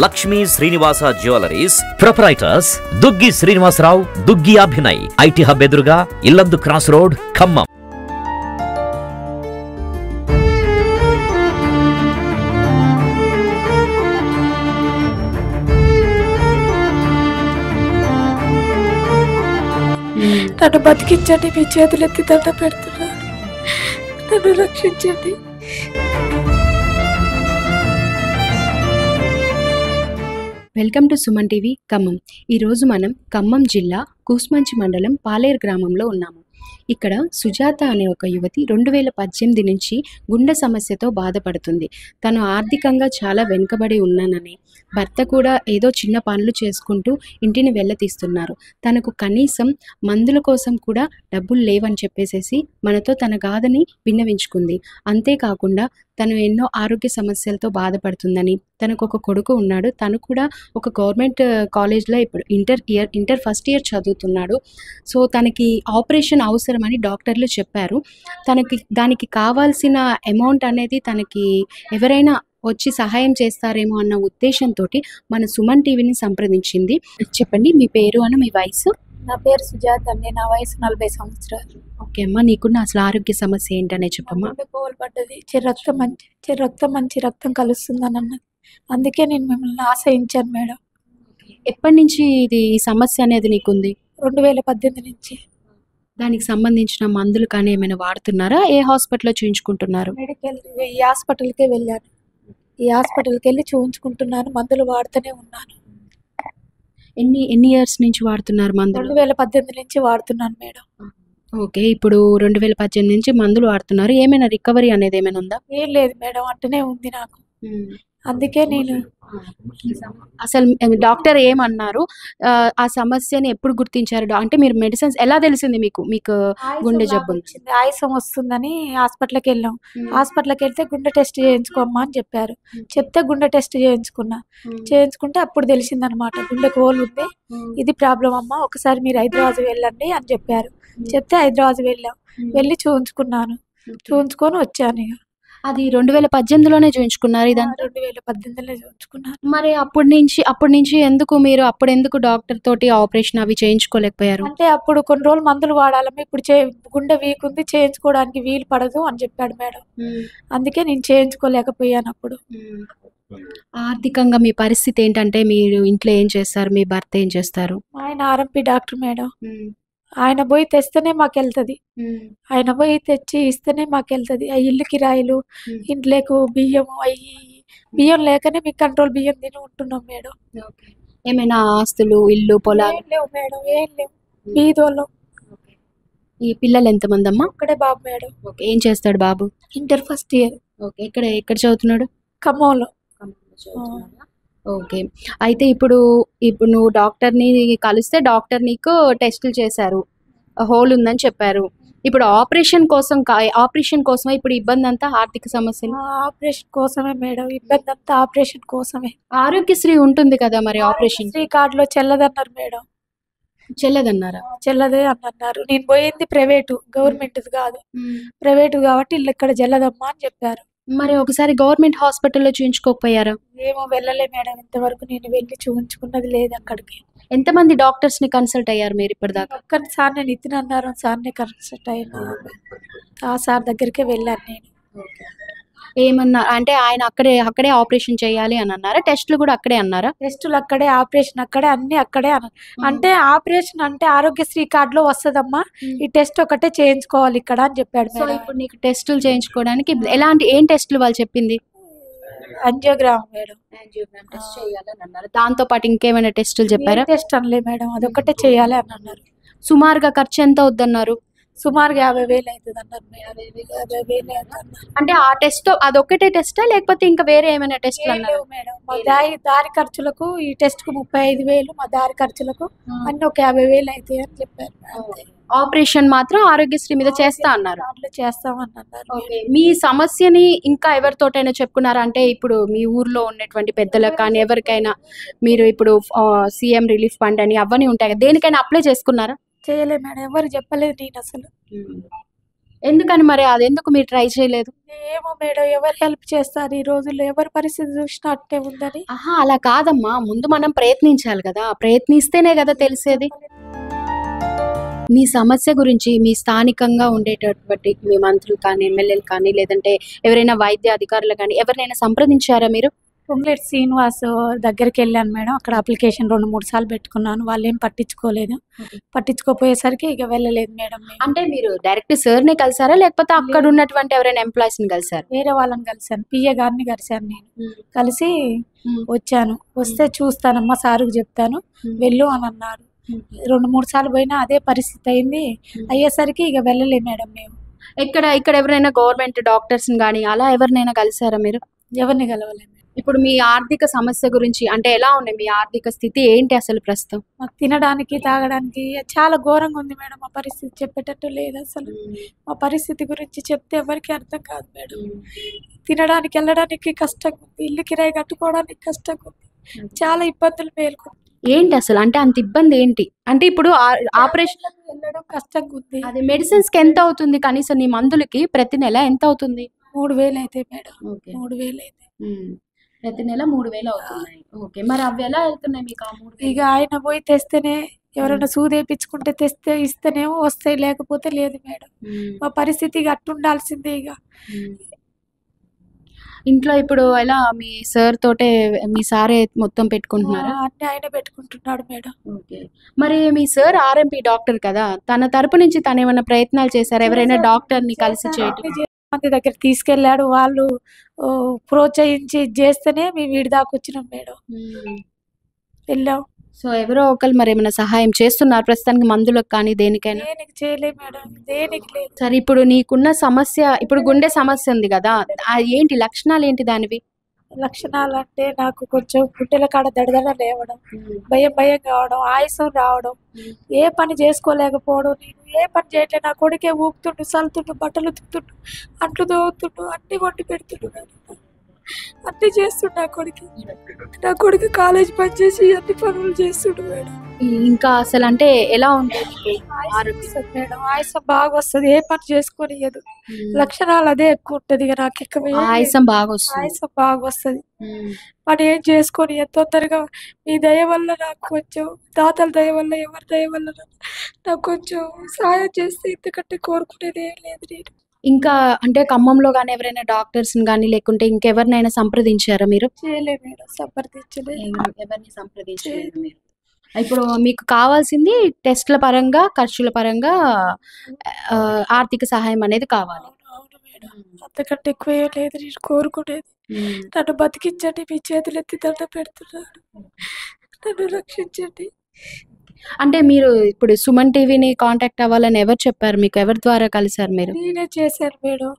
Lakshmi Srinivasa jewellers proprietors Duggi Srinivasarao, Duggi Abhinay, IT hub ఎదురుగా Yellandu cross road, Khammam. నన్ను బతికించండి, మీ చేతులెత్తి దండ పెడుతున్నాను, నన్ను రక్షించండి. Welcome to Suman TV Khammam. ఈరోజు మనం ఖమ్మం జిల్లా కూస్మంచి మండలం పాలేరు గ్రామంలో ఉన్నాము. ఇక్కడ సుజాత అనే ఒక యువతి 2018 నుంచి గుండె సమస్యతో బాధపడుతుంది. తను ఆర్థికంగా చాలా వెనుకబడి ఉన్నానని, భర్త కూడా ఏదో చిన్న పనులు చేసుకుంటూ ఇంటిని వెళ్ళతీస్తున్నారు. తనకు కనీసం మందుల కోసం కూడా డబ్బులు లేవని చెప్పేసేసి మనతో తన గాథని విన్నవించుకుంది. అంతేకాకుండా తను ఎన్నో ఆరోగ్య సమస్యలతో బాధపడుతుందని, తనకు ఒక కొడుకు ఉన్నాడు. తను కూడా ఒక గవర్నమెంట్ కాలేజ్లో ఇప్పుడు ఇంటర్ ఫస్ట్ ఇయర్ చదువుతున్నాడు. సో తనకి ఆపరేషన్ అవసరమని డాక్టర్లు చెప్పారు. దానికి కావాల్సిన అమౌంట్ అనేది తనకి ఎవరైనా వచ్చి సహాయం చేస్తారేమో అన్న ఉద్దేశంతో మన సుమన్ టీవీని సంప్రదించింది. చెప్పండి, మీ పేరు అన్న మీ వయసు? నా పేరు సుజాత అండి, నా వయసు 40 సంవత్సరాలు. ఓకే అమ్మా, నీకున్న అసలు ఆరోగ్య సమస్య ఏంటనే చెప్పమ్మా. కోలు పడ్డది, మంచి రక్తం కలుస్తుందని అన్నది. అందుకే నేను మిమ్మల్ని ఆశ్రయించాను మేడం. ఎప్పటి నుంచి ఈ సమస్య అనేది నీకుంది? 2018 నుంచి. దానికి సంబంధించిన మందులు కానీ ఏమైనా వాడుతున్నారా? ఏ హాస్పిటల్లో చూయించుకుంటున్నారు? మెడికల్ ఈ హాస్పిటల్కే వెళ్ళాను. ఈ హాస్పిటల్కి వెళ్ళి చూయించుకుంటున్నాను, మందులు వాడుతూనే ఉన్నాను. ఎన్ని ఇయర్స్ నుంచి వాడుతున్నారు మందులు? 2018 నుంచి వాడుతున్నాను మేడం. ఓకే, ఇప్పుడు 2018 నుంచి మందులు వాడుతున్నారు. ఏమైనా రికవరీ అనేది ఏమైనా ఉందా? ఏం లేదు మేడం, అట్టనే ఉంది నాకు. అందుకే నేను అసలు డాక్టర్ ఏమన్నారు? ఆ సమస్యని ఎప్పుడు గుర్తించారు? అంటే మీరు మెడిసిన్స్ ఎలా తెలిసింది మీకు గుండె జబ్బు ఆయాసం వస్తుందని హాస్పిటల్కి వెళ్ళాం. హాస్పిటల్కి వెళ్తే గుండె టెస్ట్ చేయించుకోమ్మా అని చెప్పారు. చెప్తే గుండె టెస్ట్ చేయించుకుంటే అప్పుడు తెలిసిందనమాట, గుండె కోల్ ఉంది, ఇది ప్రాబ్లం అమ్మా, ఒకసారి మీరు హైదరాబాద్ వెళ్ళండి అని చెప్పారు. చెప్తే హైదరాబాద్ వెళ్ళి చూయించుకొని వచ్చాను. ఇక అది 2018లోనే చూయించుకున్నారు? ఇదంతా 2018లో చూయించుకున్నారు. మరి అప్పటి నుంచి ఎందుకు డాక్టర్ తోటి ఆపరేషన్ అవి చేయించుకోలేకపోయారు? అంటే అప్పుడు కొన్ని రోజులు మందులు వాడాలమ్మా, ఇప్పుడు గుండె వీక్ ఉంది, చేయించుకోవడానికి వీలు పడదు అని చెప్పాడు మేడం. అందుకే నేను చేయించుకోలేకపోయాను. అప్పుడు ఆర్థికంగా మీ పరిస్థితి ఏంటంటే, మీరు ఇంట్లో ఏం చేస్తారు? మీ భర్త ఏం చేస్తారు? ఆయన ఆర్ఎంపీ డాక్టర్ మేడం. ఆయన పోయి తెస్తేనే మాకు వెళ్తుంది, ఆయన పోయి తెచ్చి ఇస్తేనే మాకు వెళ్తుంది. ఆ ఇల్లు కిరాయిలు, ఇంట్లోకి బియ్యం లేకనే మీకు కంట్రోల్ బియ్యం తిని ఉంటున్నాం మేడం. ఏమైనా ఆస్తులు, ఇల్లు, పొలాలు లేవు మేడం, ఏం లేవు, బీదోళ్ళం. ఈ పిల్లలు ఎంతమంది అమ్మా? ఒక్కడే బాబు మేడం. ఓకే, ఏం చేస్తాడు బాబు? Inter first year. ఓకే, ఎక్కడ చదువుతున్నాడు? ఖమ్మంలో. ఓకే, అయితే ఇప్పుడు నువ్వు డాక్టర్ని కలిస్తే డాక్టర్ నీకు టెస్టులు చేశారు, హోల్ ఉందని చెప్పారు. ఇప్పుడు ఆపరేషన్ కోసమే ఇప్పుడు ఇబ్బంది అంతా ఆర్థిక సమస్యలు? ఆపరేషన్ కోసమే మేడం, ఇబ్బంది అంతా ఆపరేషన్ కోసమే. ఆరోగ్యశ్రీ ఉంటుంది కదా, మరి ఆపరేషన్ కార్డులో చెల్లదన్నారు మేడం. చెల్లదన్నారా? చెల్లదే అని అన్నారు. నేను పోయింది ప్రైవేటు, గవర్నమెంట్ కాదు. ప్రైవేటు కాబట్టి ఇల్లు ఇక్కడ చెల్లదమ్మా అని చెప్పారు. మరి ఒకసారి గవర్నమెంట్ హాస్పిటల్లో చూయించుకోకపోయారా? ఏమో వెళ్ళలే మేడం, ఇంతవరకు నేను వెళ్ళి చూయించుకున్నది లేదు. అక్కడికి ఎంతమంది డాక్టర్స్ ని కన్సల్ట్ అయ్యారు మీరు ఇప్పటిదాకా? ఒక్కరి సార్ నేను నితిన్ అన్నారు, సార్నే కన్సల్ట్ అయ్యాను. ఆ సార్ దగ్గరికే వెళ్ళాను నేను. ఏమన్నా అంటే ఆయన అక్కడే ఆపరేషన్ చేయాలి అని అన్నారా? టెస్టులు కూడా అక్కడే అన్నారా? టెస్టులు అక్కడే, ఆపరేషన్ అక్కడే, అన్ని అక్కడే అన్నారు. అంటే ఆపరేషన్ అంటే ఆరోగ్యశ్రీ కార్డులో వస్తుందమ్మా, ఈ టెస్ట్ ఒకటే చేయించుకోవాలి ఇక్కడ అని చెప్పాడు. సో ఇప్పుడు నీకు టెస్టులు చేయించుకోవడానికి ఏం టెస్టులు వాళ్ళు చెప్పింది? Angiogram madam. యాంజియోగ్రామ్ టెస్ట్ చేయాలని అన్నారు. దాంతో పాటు ఇంకేమైనా టెస్టులు చెప్పారా? టెస్ట్ అనలే మేడం, అదొకటే చేయాలి అని అన్నారు. సుమారుగా ఖర్చు ఎంత అవుద్దన్నారు? సుమారుగా 50,000 అవుతుంది అన్నారు మేడం. 50,000 అంటే ఆ టెస్ట్ అదొక్కటే టెస్టా లేకపోతే ఇంకా వేరే ఏమైనా టెస్ట్ లేవు మేడం? మా దారి ఖర్చులకు ఈ టెస్ట్ కు 35,000, మా దారి ఖర్చులకు అన్ని ఒక 50,000 అవుతాయి అని చెప్పారు. ఆపరేషన్ మాత్రం ఆరోగ్యశ్రీ మీద చేస్తా అన్నారు. చేస్తామని అన్నారు. మీ సమస్యని ఇంకా ఎవరితోటైనా చెప్పుకున్నారా? అంటే ఇప్పుడు మీ ఊర్లో ఉన్నటువంటి పెద్దలకు కానీ ఎవరికైనా మీరు ఇప్పుడు సీఎం రిలీఫ్ ఫండ్ అని అవన్నీ ఉంటాయి కదా, దేనికైనా అప్లై చేసుకున్నారా? చేయలే మేడం, ఎవరు చెప్పలేదు నేను అసలు. ఎందుకని మరి అది ఎందుకు మీరు ట్రై చేయలేదు? ఏమో మేడం, ఎవరు హెల్ప్ చేస్తారు ఈ రోజుల్లో? ఎవరి పరిస్థితి చూసినా అట్టే ఉందని. ఆహా! అలా కాదమ్మా. ముందు మనం ప్రయత్నించాలి గదా! ప్రయత్నిస్తేనే గదా తెలిసేది. మీ సమస్య గురించి మీ స్థానికంగా ఉండేటటువంటి మీ మంత్రులు కానీ, ఎమ్మెల్యేలు కానీ, లేదంటే ఎవరైనా వైద్య అధికారులు కానీ ఎవరినైనా సంప్రదించారా మీరు? పొంగులేటి శ్రీనివాస్ దగ్గరికి వెళ్ళాను మేడం. అక్కడ అప్లికేషన్ 2-3 సార్లు పెట్టుకున్నాను. వాళ్ళేం పట్టించుకోలేదు. పట్టించుకోపోయేసరికి ఇక వెళ్ళలేదు మేడం మేము. అంటే మీరు డైరెక్ట్ సార్‌నే కలిసారా? లేకపోతే అక్కడ ఉన్నటువంటి ఎవరైనా ఎంప్లాయీస్‌ని కలిసారా? వేరే వాళ్ళని కలిసాను. పిఏ గారిని కలిసాను నేను. కలిసి వచ్చాను. వస్తే చూస్తానమ్మా, సారుకు చెప్తాను, వెళ్ళు అని అన్నారు. 2-3 సార్లు పోయినా అదే పరిస్థితి అయింది. అయ్యేసరికి ఇక వెళ్ళలేదు మేడం మేము. ఇక్కడ ఎవరైనా గవర్నమెంట్ డాక్టర్స్‌ని గాని అలా ఎవరినైనా కలిసారా మీరు? ఎవరిని కలవలేదు. ఇప్పుడు మీ ఆర్థిక సమస్య గురించి అంటే ఎలా ఉంది? మీ ఆర్థిక స్థితి ఏంటి అసలు ప్రస్తుతం? మాకు తినడానికి, తాగడానికి చాలా ఘోరంగా ఉంది మేడం. మా పరిస్థితి చెప్పేటట్టు లేదు అసలు. మా పరిస్థితి గురించి చెప్తే ఎవరికి అర్థం కాదు మేడం. తినడానికి, వెళ్ళడానికి కష్టంగా ఉంది. ఇల్లు కిరాయి కట్టుకోవడానికి కష్టంగా ఉంది. చాలా ఇబ్బందులు మేలుకుంది. ఏంటి అసలు? అంటే అంత ఇబ్బంది ఏంటి? అంటే ఇప్పుడు ఆపరేషన్ వెళ్ళడం కష్టంగా ఉంది. అది మెడిసిన్స్‌కి ఎంత అవుతుంది? కనీసం నీ మందులకి ప్రతి నెల ఎంత అవుతుంది? 3,000 అయితే మేడం. ఓకే. 3,000 అయితే. ప్రతి నెల 3,000 అవుతున్నాయి. ఓకే. మరి అవి ఎలా వెళ్తున్నాయి మీకు ఆ 3,000? ఇక ఆయన పోయి తెస్తేనే, ఎవరైనా సూదేపించుకుంటే తెస్తే ఇస్తేనేమో వస్తాయి, లేకపోతే లేదు మేడం. మా పరిస్థితి ఇక అట్టుండాల్సిందే ఇక. ఇంట్లో ఇప్పుడు ఎలా మీ సార్ తోటే మీ సారే మొత్తం పెట్టుకుంటున్నారా? అన్నీ ఆయన పెట్టుకుంటున్నాడు మేడం. ఓకే. మరి మీ సార్ ఆర్ఎంపీ డాక్టర్ కదా! తన తరపు నుంచి తనేమన్నా ప్రయత్నాలు చేశారా? ఎవరైనా డాక్టర్‌ని కలిసి చేయటం? మంది దగ్గర తీసుకెళ్ళాడు. వాళ్ళు ప్రోత్సహించి చేస్తేనే మేము వీడి దాకా వచ్చినాం మేడం. వెళ్ళాం. సో ఎవరో ఒకరు మరి ఏమైనా సహాయం చేస్తున్నారు ప్రస్తుతానికి మందులకు కానీ దేనికైనా? దేనికి చేయలేదు మేడం. దేనికి లేదు. సరే ఇప్పుడు నీకున్న సమస్య ఇప్పుడు గుండె సమస్య ఉంది కదా! ఏంటి లక్షణాలు ఏంటి దానివి? లక్షణాలు అంటే నాకు కొంచెం గుండెల కాడ దడదడ లేవడం, భయం భయం కావడం, ఆయాసం రావడం, ఏ పని చేసుకోలేకపోవడం. నేను ఏ పని చేయట్లేదు. నా కొడుకే ఊపుతుండు, సల్తుండు, బట్టలు ఉతుకుతుండు, అంట్లు తోముతుండు, అన్ని వండి పెడుతుండు, అన్ని చేస్తుండు నా కొడుకు. నా కొడుకు కాలేజ్ పని చేసి అన్ని పనులు చేస్తుండు మేడం. ఇంకా అసలు అంటే ఎలా ఉంటుంది ఆరోగ్యం మేడం? ఆయాసం బాగా వస్తుంది. ఏ పని చేసుకోనియదు. లక్షణాలు అదే ఎక్కువ ఉంటది. ఇక నాకు ఎక్కువ ఆయాసం బాగా వస్తుంది. ఆయాసం బాగా వస్తుంది. పని ఏం చేసుకొని తొందరగా మీ దయ వల్ల నాకు కొంచెం, దాతల దయ వల్ల, ఎవరి దయ వల్ల నాకు కొంచెం సహాయం చేస్తే ఇంతకంటే కోరుకునేది ఏం లేదు నేను. ఇంకా అంటే ఖమ్మంలో గానీ ఎవరైనా డాక్టర్స్‌ని గానీ లేకుంటే ఇంకెవరినైనా సంప్రదించారా మీరు? చేయలేదు మేడం. సంప్రదించలేదు. ఎవరిని సంప్రదించలేదు మీరు. ఇప్పుడు మీకు కావాల్సింది టెస్ట్‌ల పరంగా, ఖర్చుల పరంగా ఆర్థిక సహాయం అనేది కావాలి. అవును మేడం. అంతకంటే ఎక్కువ ఏం లేదు నేను కోరుకునేది. నన్ను బతికించండి, మీ చేతులు ఎత్తి దండం పెడుతున్నాను. నన్ను రక్షించండి. అంటే మీరు ఇప్పుడు సుమన్ టీవీని కాంటాక్ట్ అవ్వాలని ఎవరు చెప్పారు మీకు? ఎవరి ద్వారా కలిసారు మీరు? నేనే చేశాను మేడం.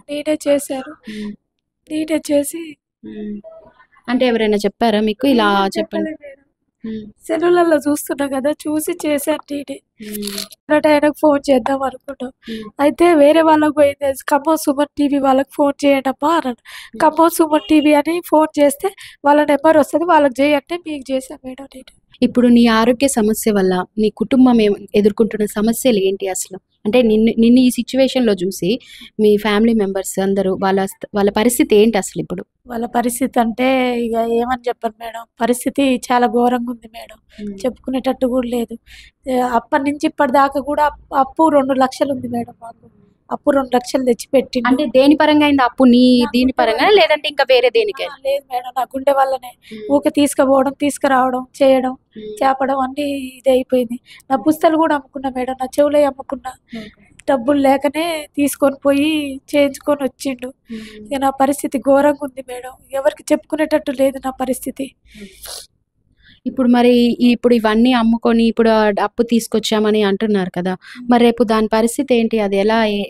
నేనే చేశాను. నేనే చేసి అంటే ఎవరైనా చెప్పారా మీకు ఇలా చెప్పండి? సెల్లులలో చూస్తున్నా కదా, చూసి చేశాను నేనే. ఆయనకు ఫోన్ చేద్దాం అనుకున్నాం. అయితే వేరే వాళ్ళకి పోయింది, ఖమ్మం సుమన్ టీవీ వాళ్ళకి ఫోన్ చేయండమ్మా అన్నాడు. ఖమ్మం సుమన్ టీవీ అని ఫోన్ చేస్తే వాళ్ళ నెంబర్ వస్తుంది, వాళ్ళకి చేయంటే మీకు చేశాను మేడం నేను. ఇప్పుడు నీ ఆరోగ్య సమస్య వల్ల నీ కుటుంబం ఎదుర్కొంటున్న సమస్యలు ఏంటి అసలు? అంటే నిన్ను ఈ సిచ్యువేషన్‌లో చూసి మీ ఫ్యామిలీ మెంబర్స్ అందరూ వాళ్ళ పరిస్థితి ఏంటి అసలు ఇప్పుడు? వాళ్ళ పరిస్థితి అంటే ఇక ఏమని చెప్పను మేడం. పరిస్థితి చాలా ఘోరంగా ఉంది మేడం. చెప్పుకునేటట్టు కూడా లేదు. అప్పటి నుంచి ఇప్పటిదాకా కూడా అప్పు 2 లక్షలు ఉంది మేడం మాకు. అప్పు 2 లక్షలు తెచ్చిపెట్టి. అంటే దేని పరంగా అయింది అప్పు? దీని పరంగా లేదంటే ఇంకా వేరే దేనికైనా? లేదు మేడం, నా గుండె వల్లనే. ఊకే తీసుకుపోవడం, తీసుకురావడం, చేయడం, చేపడం అన్నీ ఇదే అయిపోయింది. నా పుస్తకాలు కూడా అమ్ముకున్నా మేడం. నా చెవులే అమ్ముకున్నా. డబ్బులు లేకనే తీసుకొని పోయి చేయించుకొని వచ్చిండు. ఇక నా పరిస్థితి ఘోరంగా ఉంది మేడం. ఎవరికి చెప్పుకునేటట్టు లేదు నా పరిస్థితి. ఇప్పుడు మరి ఇప్పుడు ఇవన్నీ అమ్ముకొని ఇప్పుడు అప్పు తీసుకొచ్చామని అంటున్నారు కదా! మరి రేపు దాని పరిస్థితి ఏంటి? అది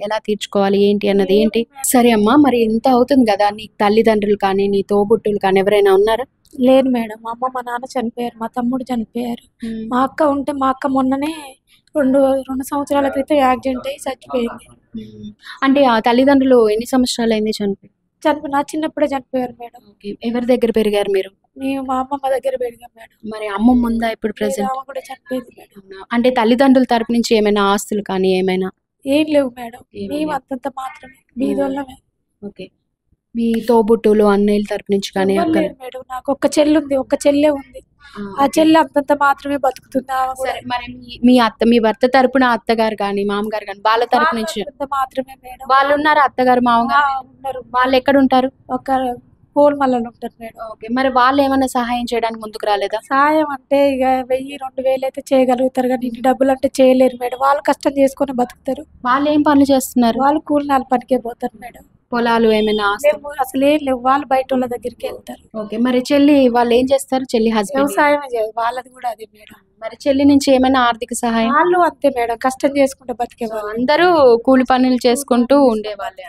ఎలా తీర్చుకోవాలి ఏంటి అన్నది ఏంటి? సరే అమ్మా, మరి ఇంత అవుతుంది కదా, నీ తల్లిదండ్రులు కానీ నీ తోబుట్టులు కానీ ఎవరైనా ఉన్నారా? లేదు మేడం. మా అమ్మ, మా నాన్న చనిపోయారు. మా తమ్ముడు చనిపోయారు. మా అక్క ఉంటే, మా అక్క మొన్ననే 2 సంవత్సరాల క్రితం యాక్సిడెంట్ అయ్యి చచ్చిపోయింది. అంటే ఆ తల్లిదండ్రులు ఎన్ని సంవత్సరాలు అయింది చనిపోయి? నా చిన్నప్పుడే చనిపోయారు మేడం. ఎవరి దగ్గర పెరిగారు మీరు? మేము మా అమ్మమ్మ దగ్గర పెరిగాం మేడం. మరి అమ్మమ్మ ఉందా ఇప్పుడు ప్రెసెంట్? ఆమె కూడా చనిపోయింది మేడం. అంటే తల్లిదండ్రుల తరపు నుంచి ఏమైనా ఆస్తులు కానీ ఏమైనా? ఏం లేవు మేడం, మేము అంతంత మాత్రమే బీదోళ్ళమే. ఓకే, మీ తోబుట్టులు అన్నయ్యల తరపు నుంచి కానీ ఎవ్వరు అక్కడ లేరు మేడం. నాకు ఒక్క చెల్లి ఉంది, ఒక్క చెల్లె ఉంది. ఆ చెల్లి అంతంత మాత్రమే బతుకుతుంది. ఆమె కూడా మరి మీ భర్త తరపున అత్తగారు కానీ మామగారు కానీ వాళ్ళ తరపు నుంచి అంతంత మాత్రమే మేడం. వాళ్ళు ఉన్నారు, అత్తగారు మామగారు ఉన్నారు. వాళ్ళు ఎక్కడ ఉంటారు? ఒక పోల్మల్లలో ఉంటారు మేడం. ఓకే, మరి వాళ్ళు ఏమైనా సహాయం చేయడానికి ముందుకు రాలేదా? సాయం అంటే ఇక 1000-2000 అయితే చేయగలుగుతారు, కానీ ఇన్ని డబ్బులు అంటే చేయలేరు మేడం. వాళ్ళు కష్టం చేసుకొని బతుకుతారు. వాళ్ళు ఏం పనులు చేస్తున్నారు? వాళ్ళు కూలినాలు పనికే పోతారు మేడం. పొలాలు ఏమైనా మేము అసలు ఏం లేవు, వాళ్ళు బయట వాళ్ళ దగ్గరికి వెళ్తారు. ఓకే, మరి చెల్లి వాళ్ళు ఏం చేస్తారు? చెల్లి హస్బెండ్ వ్యవసాయమే చేయదు, వాళ్ళది కూడా అదే మేడం. మరి చెల్లి నుంచి ఏమైనా ఆర్థిక సహాయం? వాళ్ళు అంతే మేడం, కష్టం చేసుకుంటూ బతికే వాళ్ళు. అందరూ కూలి పనులు చేసుకుంటూ ఉండేవాళ్ళే.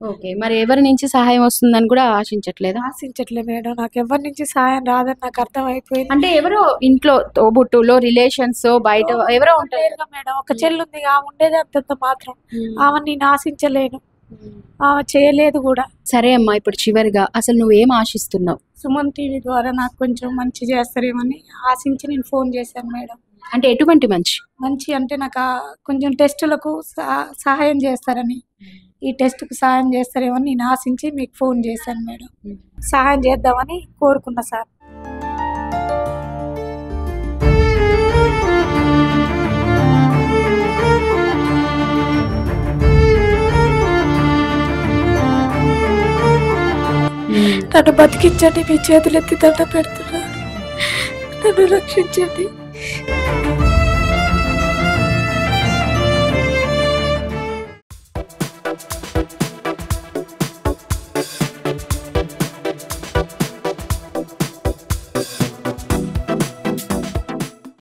ఓకే, మరి ఎవరి నుంచి సహాయం వస్తుందని కూడా ఆశించట్లేదా? ఆశించట్లే మేడం, నాకు ఎవరి నుంచి సాయం రాదని నాకు అర్థం అయిపోయింది. అంటే ఎవరో ఇంట్లో తోబుట్టులో రిలేషన్స్ బయట ఎవరో ఉంటారు లేరుగా మేడం. ఒక చెల్లి ఉంది, ఆమె ఉండేది అంతంత మాత్రం. ఆమె నేను ఆశించలేను, ఆమె చేయలేదు కూడా. సరే అమ్మా, ఇప్పుడు చివరిగా అసలు నువ్వేం ఆశిస్తున్నావు? సుమన్ టీవీ ద్వారా నాకు కొంచెం మంచి చేస్తారేమని ఆశించి నేను ఫోన్ చేశాను మేడం. అంటే ఎటువంటి మంచి అంటే నాకు కొంచెం టెస్టులకు సహాయం చేస్తారని, ఈ టెస్ట్కు సహాయం చేస్తారేమని నేను ఆశించి మీకు ఫోన్ చేశాను మేడం. సహాయం చేద్దామని కోరుకున్నా సార్. నన్ను బతికించండి, మీ చేతులు ఎత్తి దండ పెడుతున్నాను, నన్ను రక్షించండి.